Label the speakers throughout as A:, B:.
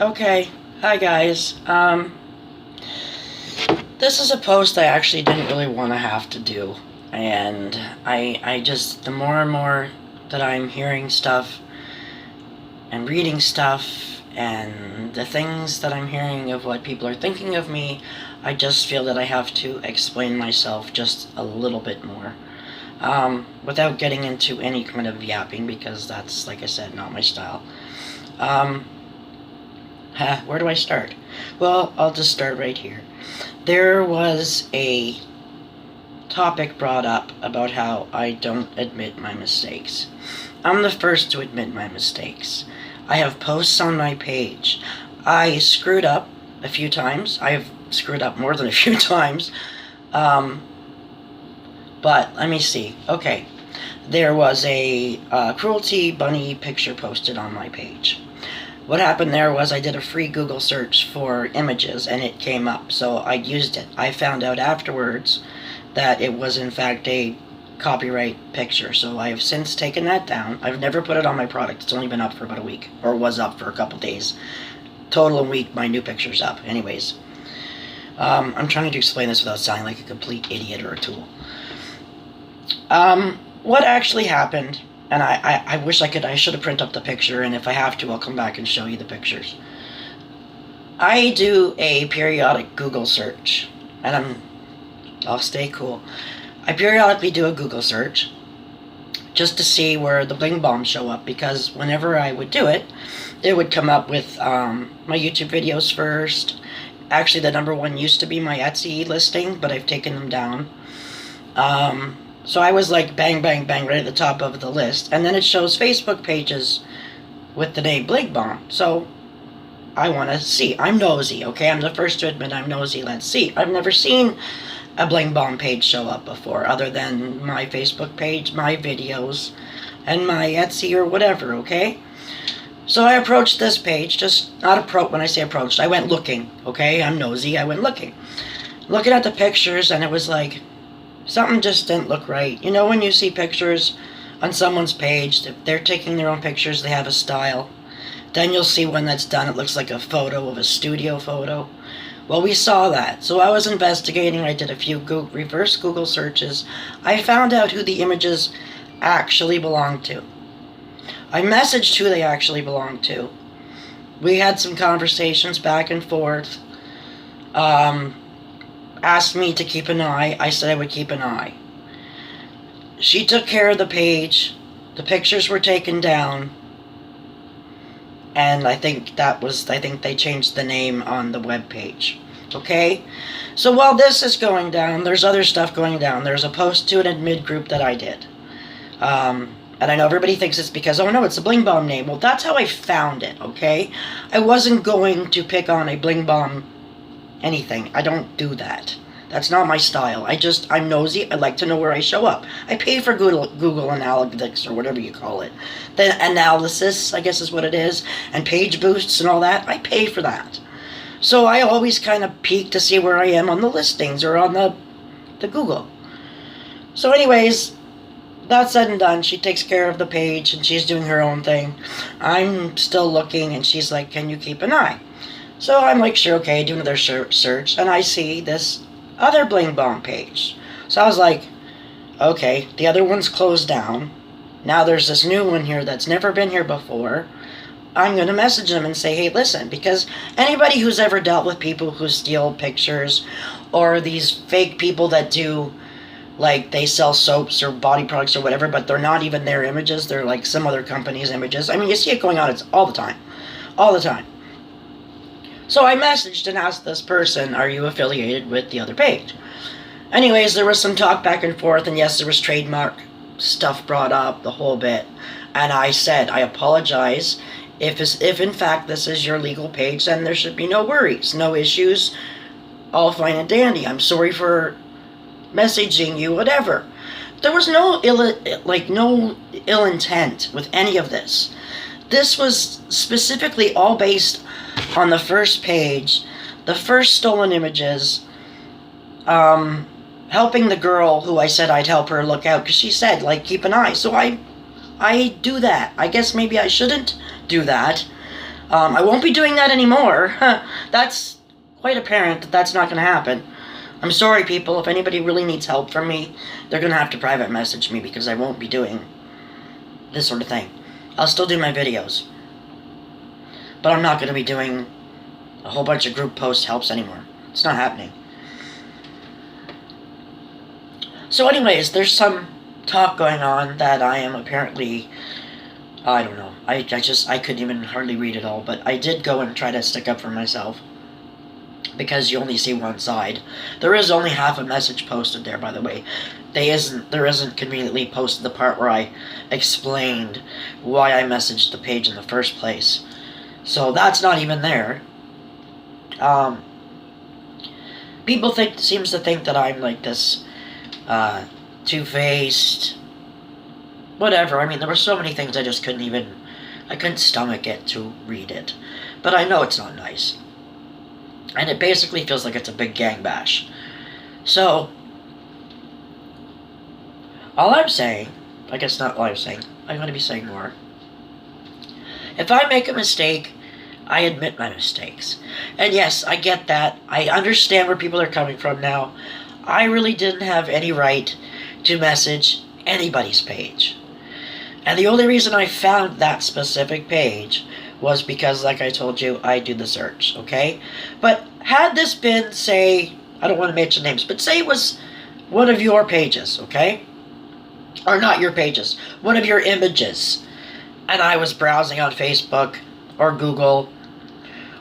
A: Okay, hi guys. This is a post I actually didn't really want to have to do, and I just the more and more that I'm hearing stuff and reading stuff and the things that I'm hearing of what people are thinking of me, I just feel that I have to explain myself just a little bit more. Without getting into any kind of yapping, because that's, like I said, not my style. Um, where do I start? Well, I'll just start right here. There was a topic brought up about how I don't admit my mistakes. I'm the first to admit my mistakes. I have posts on my page. I screwed up a few times. I have screwed up more than a few times. But let me see. Okay. There was a cruelty bunny picture posted on my page. What happened there was I did a free Google search for images and it came up, so I used it. I found out afterwards that it was in fact a copyright picture, so I have since taken that down. I've never put it on my product. It's only been up for about a week, or was up for a couple days. Total a week, my new picture's up. Anyways, I'm trying to explain this without sounding like a complete idiot or a tool. What actually happened, and I wish I should have printed up the picture, and if I have to, I'll come back and show you the pictures. I do a periodic Google search, and I'll stay cool. I periodically do a Google search just to see where the bling bombs show up, because whenever I would do it, it would come up with my YouTube videos first. Actually, the number one used to be my Etsy listing, but I've taken them down. So I was like bang, bang, bang right at the top of the list. And then it shows Facebook pages with the name Bling Bomb. So I want to see. I'm nosy, okay? I'm the first to admit I'm nosy. Let's see. I've never seen a Bling Bomb page show up before, other than my Facebook page, my videos, and my Etsy or whatever, okay? So I approached this page, when I say approached, I went looking, okay? I'm nosy, I went looking. Looking at the pictures, and it was like, something just didn't look right. You know when you see pictures on someone's page, if they're taking their own pictures, they have a style. Then you'll see one that's done, it looks like a photo of a studio photo. Well, we saw that. So I was investigating, I did a few reverse Google searches. I found out who the images actually belonged to. I messaged who they actually belonged to. We had some conversations back and forth. Asked me to keep an eye. I said I would keep an eye. She took care of the page. The pictures were taken down. And I think they changed the name on the web page. Okay? So while this is going down, there's other stuff going down. There's a post to an admin group that I did. And I know everybody thinks it's because, oh no, it's a Bling Bomb name. Well, that's how I found it, okay? I wasn't going to pick on a Bling Bomb anything. I don't do that. That's not my style. I'm nosy. I like to know where I show up. I pay for Google Analytics, or whatever you call it. The analysis, I guess is what it is, and page boosts and all that. I pay for that. So I always kind of peek to see where I am on the listings or on the Google. So anyways, that said and done, she takes care of the page and she's doing her own thing. I'm still looking, and she's like, can you keep an eye? So I'm like, sure, okay, do another search, and I see this other Bling Bomb page. So I was like, okay, the other one's closed down. Now there's this new one here that's never been here before. I'm going to message them and say, hey, listen, because anybody who's ever dealt with people who steal pictures, or these fake people that do, like, they sell soaps or body products or whatever, but they're not even their images, they're like some other company's images. I mean, you see it going on, it's all the time. All the time. So I messaged and asked this person, are you affiliated with the other page? Anyways, there was some talk back and forth, and yes, there was trademark stuff brought up, the whole bit. And I said, I apologize. If in fact this is your legal page, then there should be no worries, no issues, all fine and dandy. I'm sorry for messaging you, whatever. There was no ill intent with any of this. This was specifically all based on the first page, the first stolen images, helping the girl who I said I'd help her look out, because she said, keep an eye. So I do that. I guess maybe I shouldn't do that. I won't be doing that anymore. That's quite apparent that that's not going to happen. I'm sorry, people. If anybody really needs help from me, they're going to have to private message me because I won't be doing this sort of thing. I'll still do my videos. But I'm not going to be doing a whole bunch of group post helps anymore. It's not happening. So anyways, there's some talk going on that I am apparently... I don't know. I couldn't even hardly read it all, but I did go and try to stick up for myself. Because you only see one side. There is only half a message posted there, by the way. There isn't conveniently posted the part where I explained why I messaged the page in the first place. So that's not even there. People seems to think that I'm like this two-faced, whatever. I mean, there were so many things I just I couldn't stomach it to read it. But I know it's not nice. And it basically feels like it's a big gang bash. So, all I'm saying, I guess not all I'm saying, I'm going to be saying more. If I make a mistake, I admit my mistakes. And yes, I get that. I understand where people are coming from now. I really didn't have any right to message anybody's page. And the only reason I found that specific page was because, like I told you, I do the search, okay? But had this been, say, I don't want to mention names, but say it was one of your pages, okay? Or not your pages, one of your images. And I was browsing on Facebook or Google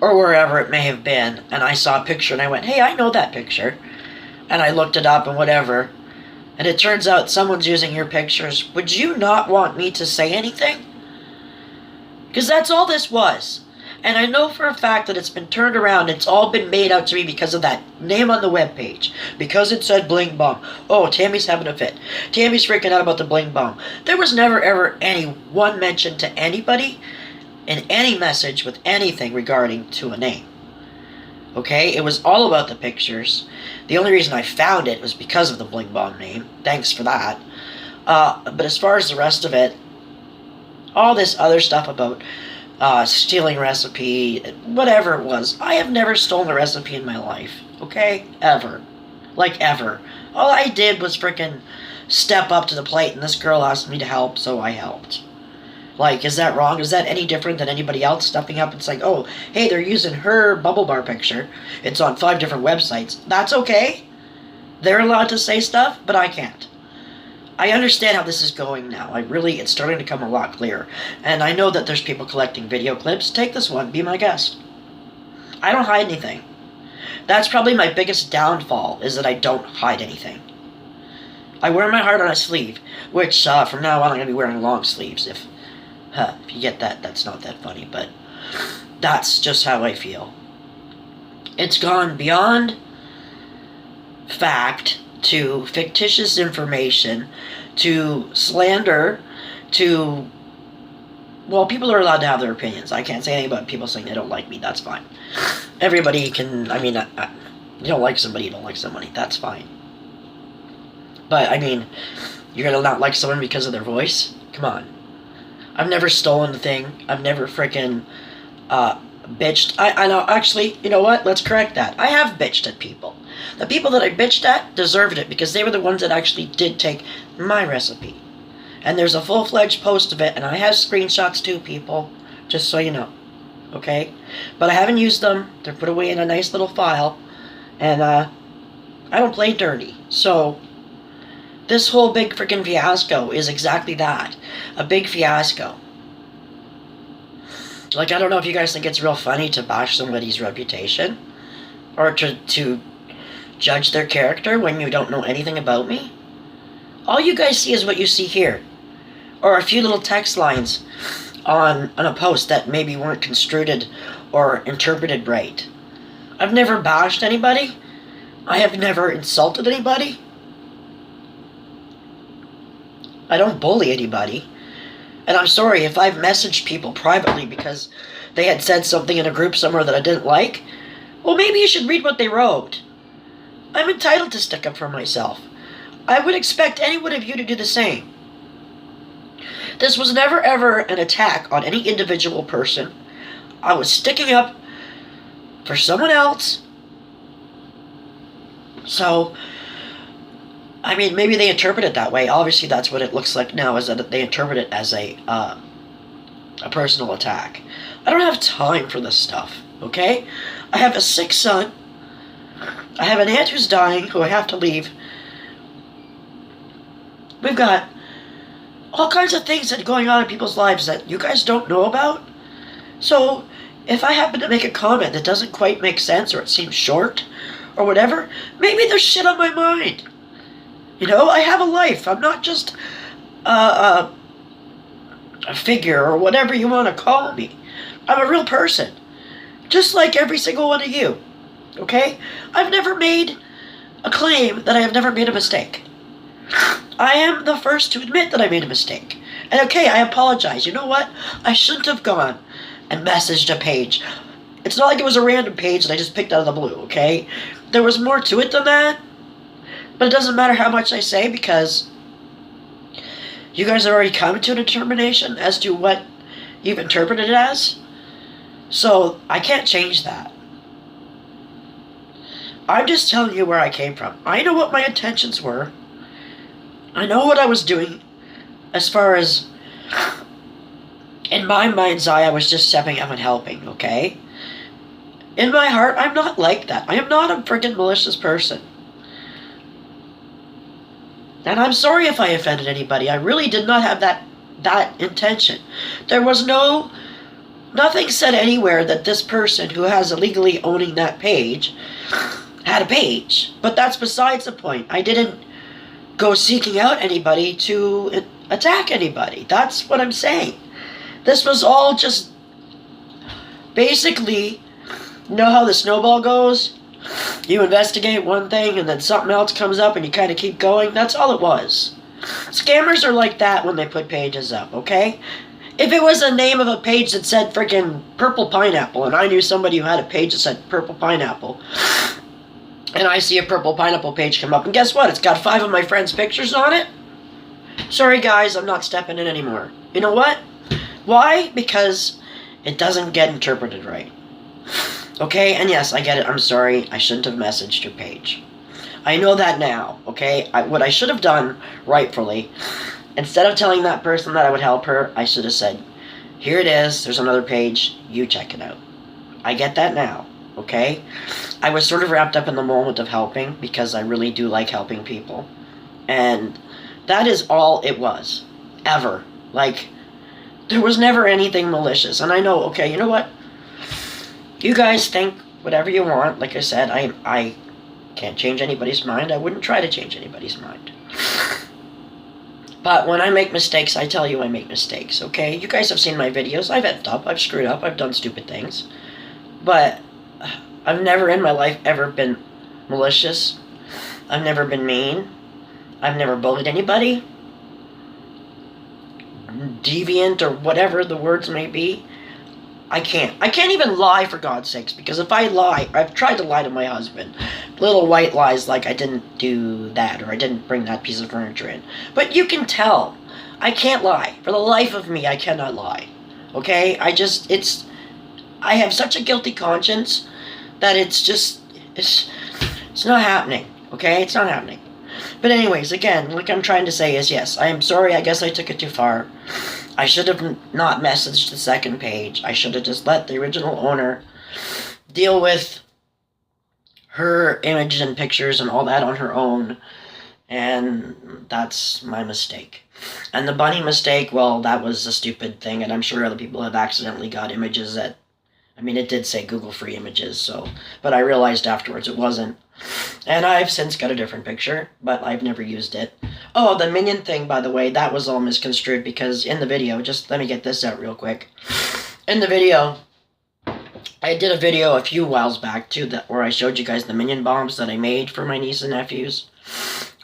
A: or wherever it may have been, and I saw a picture and I went, hey, I know that picture. And I looked it up and whatever. And it turns out someone's using your pictures. Would you not want me to say anything? Because that's all this was. And I know for a fact that it's been turned around. It's all been made out to me because of that name on the webpage. Because it said bling bong. Oh, Tammy's having a fit. Tammy's freaking out about the bling bong. There was never ever any one mention to anybody in any message with anything regarding to a name. Okay? It was all about the pictures. The only reason I found it was because of the bling bong name. Thanks for that. But as far as the rest of it, all this other stuff about stealing recipe, whatever it was, I have never stolen a recipe in my life, okay? Ever. Like, ever. All I did was frickin' step up to the plate, and this girl asked me to help, so I helped. Like, is that wrong? Is that any different than anybody else stepping up and saying, oh, hey, they're using her bubble bar picture. It's on 5 different websites. That's okay. They're allowed to say stuff, but I can't. I understand how this is going now. It's starting to come a lot clearer. And I know that there's people collecting video clips. Take this one. Be my guest. I don't hide anything. That's probably my biggest downfall, is that I don't hide anything. I wear my heart on a sleeve, which from now on I'm going to be wearing long sleeves. If you get that, that's not that funny, but that's just how I feel. It's gone beyond fact to fictitious information, to slander, to... Well, people are allowed to have their opinions. I can't say anything about people saying they don't like me. That's fine. Everybody can... I mean, you don't like somebody, you don't like somebody. That's fine. But, I mean, you're gonna not like someone because of their voice? Come on. I've never stolen a thing. I've never frickin' bitched. I know, actually, you know what? Let's correct that. I have bitched at people. The people that I bitched at deserved it because they were the ones that actually did take my recipe. And there's a full-fledged post of it, and I have screenshots too, people. Just so you know. Okay? But I haven't used them. They're put away in a nice little file. And, I don't play dirty. So, this whole big freaking fiasco is exactly that. A big fiasco. Like, I don't know if you guys think it's real funny to bash somebody's reputation. Or to judge their character when you don't know anything about me. All you guys see is what you see here. Or a few little text lines on a post that maybe weren't construed or interpreted right. I've never bashed anybody. I have never insulted anybody. I don't bully anybody. And I'm sorry if I've messaged people privately because they had said something in a group somewhere that I didn't like. Well, maybe you should read what they wrote. I'm entitled to stick up for myself. I would expect any one of you to do the same. This was never ever an attack on any individual person. I was sticking up for someone else. So, I mean, maybe they interpret it that way. Obviously, that's what it looks like now, is that they interpret it as a personal attack. I don't have time for this stuff, okay? I have a sick son. I have an aunt who's dying, who I have to leave. We've got all kinds of things that are going on in people's lives that you guys don't know about. So, if I happen to make a comment that doesn't quite make sense, or it seems short, or whatever, maybe there's shit on my mind. You know, I have a life. I'm not just a figure, or whatever you want to call me. I'm a real person. Just like every single one of you. Okay? I've never made a claim that I have never made a mistake. I am the first to admit that I made a mistake. And okay, I apologize. You know what? I shouldn't have gone and messaged a page. It's not like it was a random page that I just picked out of the blue, okay? There was more to it than that. But it doesn't matter how much I say, because you guys have already come to a determination as to what you've interpreted it as. So I can't change that. I'm just telling you where I came from. I know what my intentions were. I know what I was doing as far as, in my mind's eye, I was just stepping up and helping, okay? In my heart, I'm not like that. I am not a freaking malicious person. And I'm sorry if I offended anybody. I really did not have that intention. There was nothing said anywhere that this person who has illegally owning that page had a page. But that's besides the point. I didn't go seeking out anybody to attack anybody. That's what I'm saying. This was all just basically, you know how the snowball goes? You investigate one thing and then something else comes up and you kind of keep going. That's all it was. Scammers are like that when they put pages up, okay? If it was a name of a page that said freaking Purple Pineapple, and I knew somebody who had a page that said Purple Pineapple, and I see a Purple Pineapple page come up, and guess what? It's got 5 of my friends' pictures on it. Sorry guys, I'm not stepping in anymore. You know what? Why? Because it doesn't get interpreted right. Okay, and yes, I get it. I'm sorry. I shouldn't have messaged your page. I know that now, okay? What I should have done, rightfully, instead of telling that person that I would help her, I should have said, here it is, there's another page, you check it out. I get that now, okay? I was sort of wrapped up in the moment of helping, because I really do like helping people. And that is all it was. Ever. Like, there was never anything malicious. And I know, okay, you know what? You guys think whatever you want. Like I said, I can't change anybody's mind. I wouldn't try to change anybody's mind. But when I make mistakes, I tell you I make mistakes, okay? You guys have seen my videos. I've effed up. I've screwed up. I've done stupid things. But I've never in my life ever been malicious. I've never been mean. I've never bullied anybody. Deviant or whatever the words may be. I can't even lie, for God's sakes, because if I lie, I've tried to lie to my husband. Little white lies like I didn't do that, or I didn't bring that piece of furniture in. But you can tell. I can't lie. For the life of me, I cannot lie. Okay? I have such a guilty conscience that it's not happening. Okay? It's not happening. But anyways, again, like I'm trying to say is, yes, I am sorry, I guess I took it too far. I should have not messaged the second page. I should have just let the original owner deal with her images and pictures and all that on her own. And that's my mistake. And the bunny mistake, well, that was a stupid thing, and I'm sure other people have accidentally got images that, I mean, it did say Google free images, so, but I realized afterwards it wasn't. And I've since got a different picture, but I've never used it. Oh, the minion thing, by the way, that was all misconstrued, because in the video, just let me get this out real quick. In the video, I did a video a few whiles back, too, where I showed you guys the minion bombs that I made for my niece and nephews.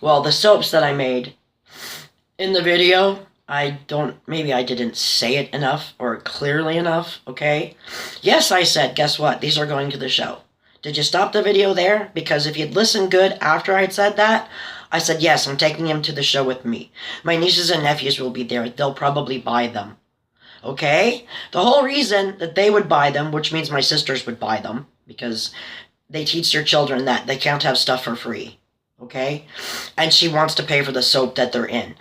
A: Well, the soaps that I made in the video, maybe I didn't say it enough or clearly enough, okay? Yes, I said, guess what? These are going to the show. Did you stop the video there? Because if you'd listened good after I'd said that, I said, yes, I'm taking him to the show with me. My nieces and nephews will be there. They'll probably buy them. Okay? The whole reason that they would buy them, which means my sisters would buy them, because they teach their children that they can't have stuff for free. Okay? And she wants to pay for the soap that they're in.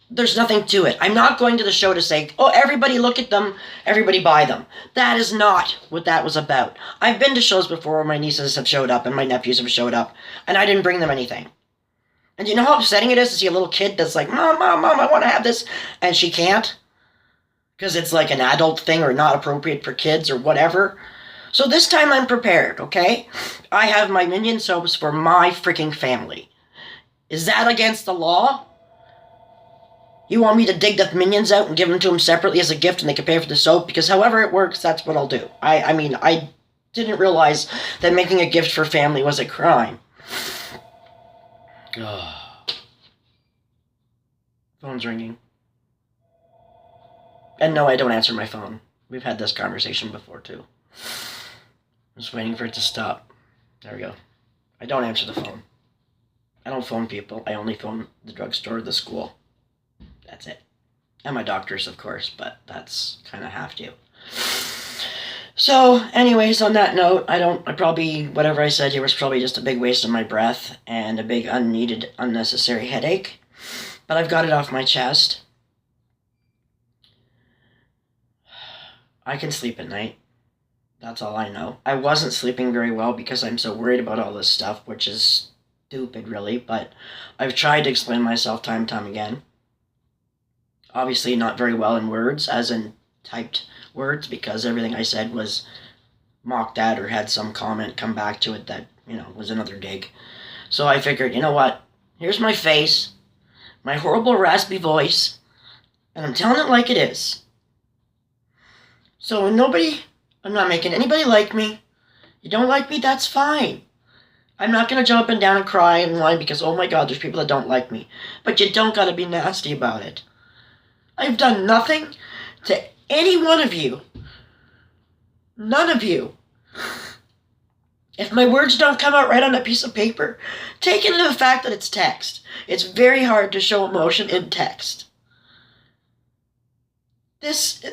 A: There's nothing to it. I'm not going to the show to say, oh, everybody look at them, everybody buy them. That is not what that was about. I've been to shows before where my nieces have showed up and my nephews have showed up, and I didn't bring them anything. And you know how upsetting it is to see a little kid that's like, Mom, Mom, Mom, I want to have this, and she can't? Because it's like an adult thing or not appropriate for kids or whatever. So this time I'm prepared, okay? I have my Minion soaps for my freaking family. Is that against the law? You want me to dig the Minions out and give them to them separately as a gift and they can pay for the soap? Because however it works, that's what I'll do. I mean, I didn't realize that making a gift for family was a crime. Phone's ringing. And no, I don't answer my phone. We've had this conversation before, too. I'm just waiting for it to stop. There we go. I don't answer the phone. I don't phone people. I only phone the drugstore or the school. That's it. And my doctors, of course, but that's kind of have to. So, anyways, on that note, whatever I said here was probably just a big waste of my breath and a big unneeded, unnecessary headache. But I've got it off my chest. I can sleep at night. That's all I know. I wasn't sleeping very well because I'm so worried about all this stuff, which is stupid, really, but I've tried to explain myself time and time again. Obviously not very well in words, as in typed words, because everything I said was mocked at or had some comment come back to it that, was another dig. So I figured, you know what? Here's my face, my horrible raspy voice, and I'm telling it like it is. So I'm not making anybody like me. You don't like me, that's fine. I'm not going to jump up and down and cry and whine because, oh my God, there's people that don't like me. But you don't got to be nasty about it. I've done nothing to any one of you. None of you. If my words don't come out right on a piece of paper, take into the fact that it's text. It's very hard to show emotion in text. This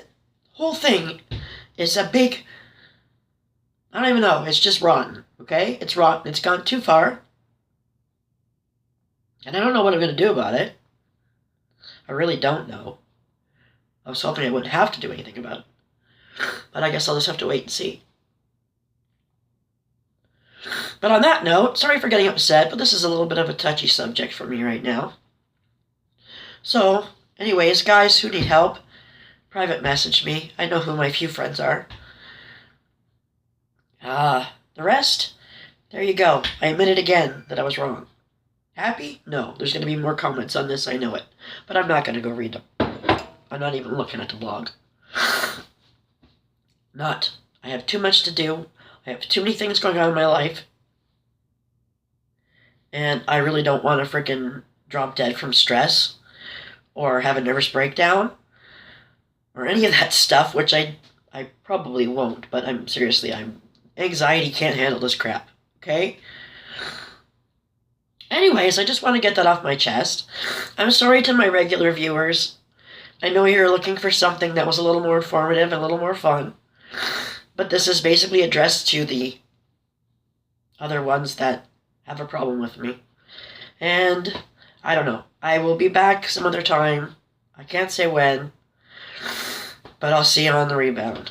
A: whole thing is a big... I don't even know. It's just rotten, okay? It's rotten. It's gone too far. And I don't know what I'm going to do about it. I really don't know. I was hoping I wouldn't have to do anything about it. But I guess I'll just have to wait and see. But on that note, sorry for getting upset, but this is a little bit of a touchy subject for me right now. So, anyways, guys who need help, private message me. I know who my few friends are. The rest, there you go. I admitted again that I was wrong. Happy? No, there's going to be more comments on this, I know it. But I'm not going to go read them. I'm not even looking at the blog. Not. I have too much to do. I have too many things going on in my life. And I really don't want to freaking drop dead from stress or have a nervous breakdown or any of that stuff, which I probably won't, but anxiety can't handle this crap, okay? Anyways, I just want to get that off my chest. I'm sorry to my regular viewers. I know you're looking for something that was a little more informative and a little more fun. But this is basically addressed to the other ones that have a problem with me. And I don't know. I will be back some other time. I can't say when. But I'll see you on the rebound.